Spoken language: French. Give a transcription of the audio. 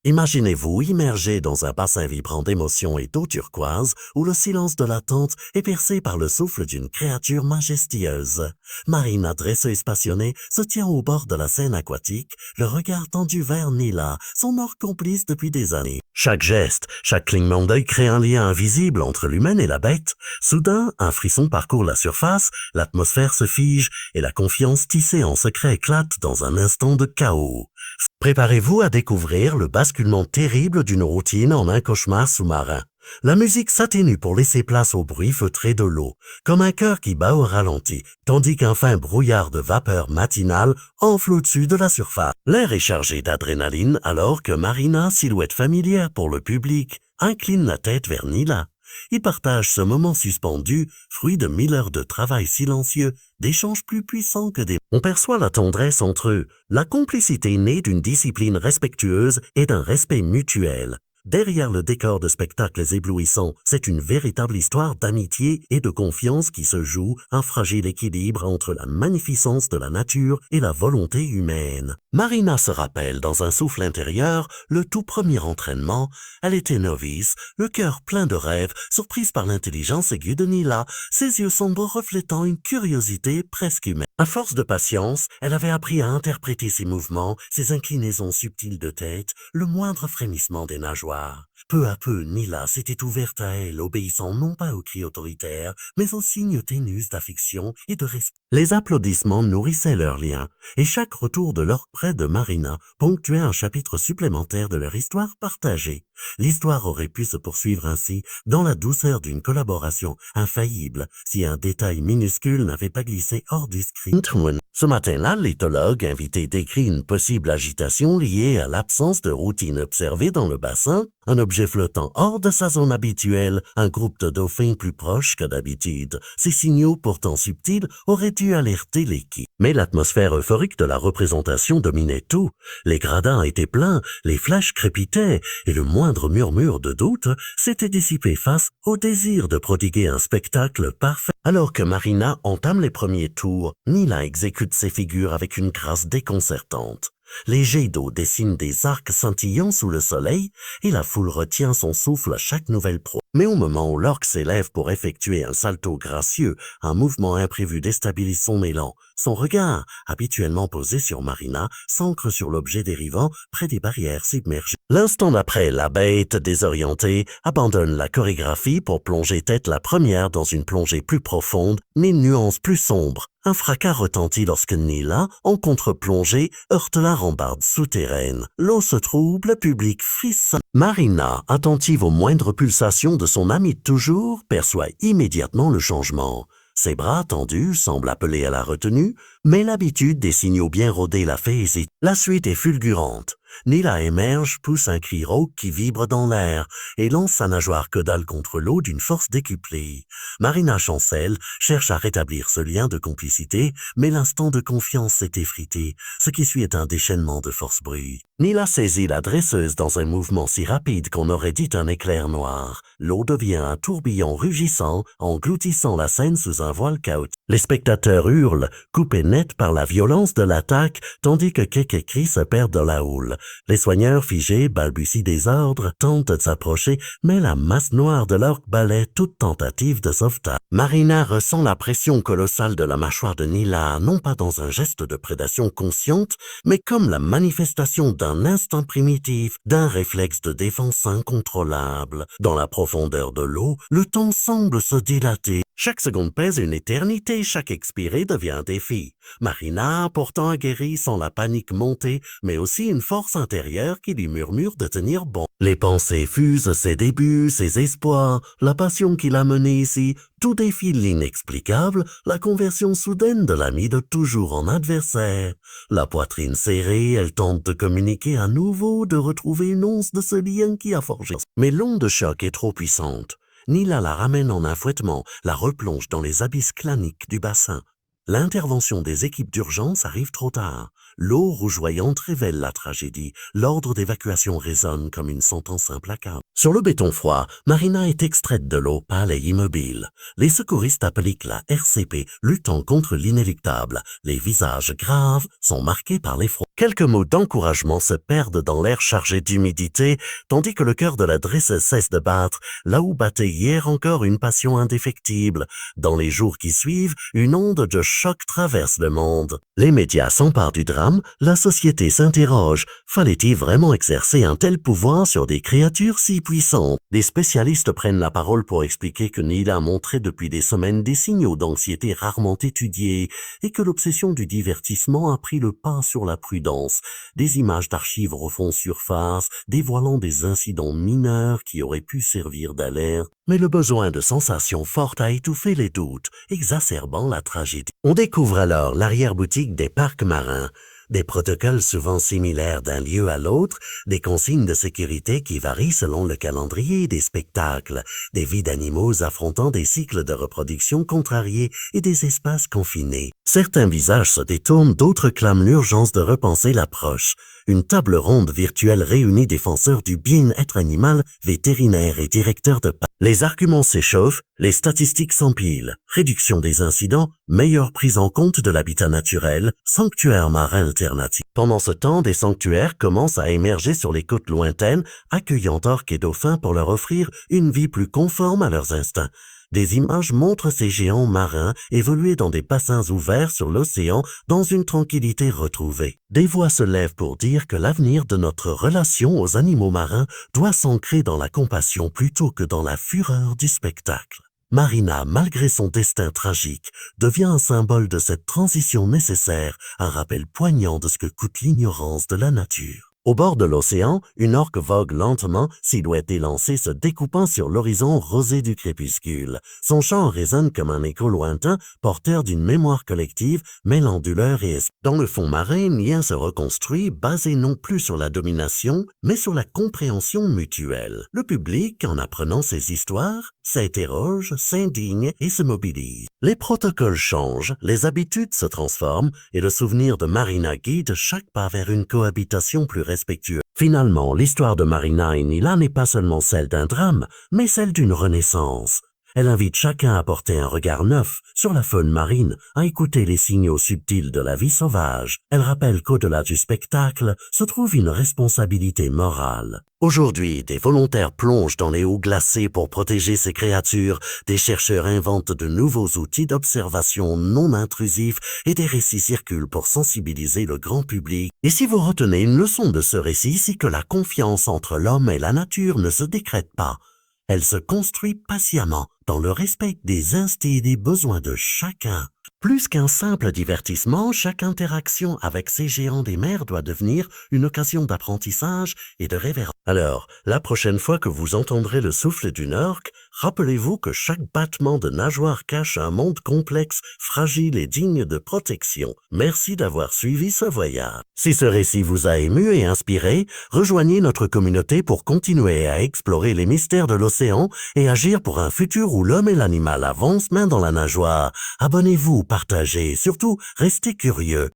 Imaginez-vous immergé dans un bassin vibrant d'émotions et d'eau turquoise où le silence de l'attente est percé par le souffle d'une créature majestueuse. Marina, dresseuse passionnée, se tient au bord de la scène aquatique, le regard tendu vers Nila, son or complice depuis des années. Chaque geste, chaque clignement d'œil crée un lien invisible entre l'humaine et la bête. Soudain, un frisson parcourt la surface, l'atmosphère se fige et la confiance tissée en secret éclate dans un instant de chaos. Préparez-vous à découvrir le basculement terrible d'une routine en un cauchemar sous-marin. La musique s'atténue pour laisser place au bruit feutré de l'eau, comme un cœur qui bat au ralenti, tandis qu'un fin brouillard de vapeur matinale enfle au-dessus de la surface. L'air est chargé d'adrénaline alors que Marina, silhouette familière pour le public, incline la tête vers Nila. Ils partagent ce moment suspendu, fruit de 1000 heures de travail silencieux, d'échanges plus puissants que des... On perçoit la tendresse entre eux, la complicité née d'une discipline respectueuse et d'un respect mutuel. Derrière le décor de spectacles éblouissants, c'est une véritable histoire d'amitié et de confiance qui se joue, un fragile équilibre entre la magnificence de la nature et la volonté humaine. Marina se rappelle dans un souffle intérieur le tout premier entraînement. Elle était novice, le cœur plein de rêves, surprise par l'intelligence aiguë de Nila, ses yeux sombres reflétant une curiosité presque humaine. À force de patience, elle avait appris à interpréter ses mouvements, ses inclinaisons subtiles de tête, le moindre frémissement des nageoires. Peu à peu, Nila s'était ouverte à elle, obéissant non pas aux cris autoritaires, mais aux signes ténus d'affection et de respect. Les applaudissements nourrissaient leur lien, et chaque retour de leur près de Marina ponctuait un chapitre supplémentaire de leur histoire partagée. L'histoire aurait pu se poursuivre ainsi, dans la douceur d'une collaboration infaillible, si un détail minuscule n'avait pas glissé hors du script. Ce matin-là, l'éthologue invité décrit une possible agitation liée à l'absence de routine observée dans le bassin, un objet flottant hors de sa zone habituelle, un groupe de dauphins plus proche que d'habitude. Ces signaux pourtant subtils auraient dû alerter l'équipe. Mais l'atmosphère euphorique de la représentation dominait tout. Les gradins étaient pleins, les flèches crépitaient, et le moindre murmure de doute s'était dissipé face au désir de prodiguer un spectacle parfait. Alors que Marina entame les premiers tours, Nila exécute ses figures avec une grâce déconcertante. Les jets d'eau dessinent des arcs scintillants sous le soleil et la foule retient son souffle à chaque nouvelle proie. Mais au moment où l'orque s'élève pour effectuer un salto gracieux, un mouvement imprévu déstabilise son élan. Son regard, habituellement posé sur Marina, s'ancre sur l'objet dérivant près des barrières submergées. L'instant d'après, la bête, désorientée, abandonne la chorégraphie pour plonger tête la première dans une plongée plus profonde, mais nuance plus sombre. Un fracas retentit lorsque Nila, en contre-plongée, heurte la rambarde souterraine. L'eau se trouble, le public frissonne. Marina, attentive aux moindres pulsations de son ami de toujours, perçoit immédiatement le changement. Ses bras tendus semblent appeler à la retenue, mais l'habitude des signaux bien rodés la fait hésiter. La suite est fulgurante. Nila émerge, pousse un cri rauque qui vibre dans l'air et lance sa nageoire caudale contre l'eau d'une force décuplée. Marina chancelle, cherche à rétablir ce lien de complicité, mais l'instant de confiance s'est effrité. Ce qui suit est un déchaînement de force brute. Nila saisit la dresseuse dans un mouvement si rapide qu'on aurait dit un éclair noir. L'eau devient un tourbillon rugissant, engloutissant la scène sous un voile chaotique. Les spectateurs hurlent, coupés net par la violence de l'attaque, tandis que quelques cris se perdent dans la houle. Les soigneurs figés balbutient des ordres, tentent de s'approcher, mais la masse noire de l'orque balaie toute tentative de sauvetage. Marina ressent la pression colossale de la mâchoire de Nila, non pas dans un geste de prédation consciente, mais comme la manifestation d'un instinct primitif, d'un réflexe de défense incontrôlable. Dans la profondeur de l'eau, le temps semble se dilater. Chaque seconde pèse une éternité, chaque expiré devient un défi. Marina, pourtant aguerrie, sent la panique monter, mais aussi une force intérieure qui lui murmure de tenir bon. Les pensées fusent ses débuts, ses espoirs, la passion qui l'a menée ici, tout défie l'inexplicable, la conversion soudaine de l'ami de toujours en adversaire. La poitrine serrée, elle tente de communiquer à nouveau, de retrouver une once de ce lien qui a forgé. Mais l'onde de choc est trop puissante. Nila la ramène en un fouettement, la replonge dans les abysses claniques du bassin. L'intervention des équipes d'urgence arrive trop tard. L'eau rougeoyante révèle la tragédie. L'ordre d'évacuation résonne comme une sentence implacable. Sur le béton froid, Marina est extraite de l'eau pâle et immobile. Les secouristes appliquent la RCP, luttant contre l'inéluctable. Les visages graves sont marqués par l'effroi. Quelques mots d'encouragement se perdent dans l'air chargé d'humidité, tandis que le cœur de la dresseuse cesse de battre, là où battait hier encore une passion indéfectible. Dans les jours qui suivent, une onde de choc traverse le monde. Les médias s'emparent du drame, la société s'interroge. Fallait-il vraiment exercer un tel pouvoir sur des créatures si puissantes? Des spécialistes prennent la parole pour expliquer que Neil a montré depuis des semaines des signaux d'anxiété rarement étudiés et que l'obsession du divertissement a pris le pas sur la prudence. Des images d'archives refont surface, dévoilant des incidents mineurs qui auraient pu servir d'alerte. Mais le besoin de sensations fortes a étouffé les doutes, exacerbant la tragédie. On découvre alors l'arrière-boutique des parcs marins. Des protocoles souvent similaires d'un lieu à l'autre, des consignes de sécurité qui varient selon le calendrier des spectacles, des vies d'animaux affrontant des cycles de reproduction contrariés et des espaces confinés. Certains visages se détournent, d'autres clament l'urgence de repenser l'approche. Une table ronde virtuelle réunit défenseurs du bien-être animal, vétérinaires et directeurs de parcs. Les arguments s'échauffent, les statistiques s'empilent. Réduction des incidents, meilleure prise en compte de l'habitat naturel, sanctuaires marins alternatifs. Pendant ce temps, des sanctuaires commencent à émerger sur les côtes lointaines, accueillant orques et dauphins pour leur offrir une vie plus conforme à leurs instincts. Des images montrent ces géants marins évoluer dans des bassins ouverts sur l'océan dans une tranquillité retrouvée. Des voix se lèvent pour dire que l'avenir de notre relation aux animaux marins doit s'ancrer dans la compassion plutôt que dans la fureur du spectacle. Marina, malgré son destin tragique, devient un symbole de cette transition nécessaire, un rappel poignant de ce que coûte l'ignorance de la nature. Au bord de l'océan, une orque vogue lentement, silhouette élancée se découpant sur l'horizon rosé du crépuscule. Son chant résonne comme un écho lointain, porteur d'une mémoire collective, mêlant douleur et espoir. Dans le fond marin, un lien se reconstruit, basé non plus sur la domination, mais sur la compréhension mutuelle. Le public, en apprenant ces histoires, s'interroge, s'indigne et se mobilise. Les protocoles changent, les habitudes se transforment, et le souvenir de Marina guide chaque pas vers une cohabitation plus respectueuse. Finalement, l'histoire de Marina et Nila n'est pas seulement celle d'un drame, mais celle d'une renaissance. Elle invite chacun à porter un regard neuf sur la faune marine, à écouter les signaux subtils de la vie sauvage. Elle rappelle qu'au-delà du spectacle se trouve une responsabilité morale. Aujourd'hui, des volontaires plongent dans les eaux glacées pour protéger ces créatures, des chercheurs inventent de nouveaux outils d'observation non intrusifs et des récits circulent pour sensibiliser le grand public. Et si vous retenez une leçon de ce récit, c'est que la confiance entre l'homme et la nature ne se décrète pas. Elle se construit patiemment dans le respect des instincts et des besoins de chacun. Plus qu'un simple divertissement, chaque interaction avec ces géants des mers doit devenir une occasion d'apprentissage et de révérence. Alors, la prochaine fois que vous entendrez le souffle d'une orque, rappelez-vous que chaque battement de nageoire cache un monde complexe, fragile et digne de protection. Merci d'avoir suivi ce voyage. Si ce récit vous a ému et inspiré, rejoignez notre communauté pour continuer à explorer les mystères de l'océan et agir pour un futur où l'homme et l'animal avancent main dans la nageoire. Abonnez-vous, partagez et surtout, restez curieux.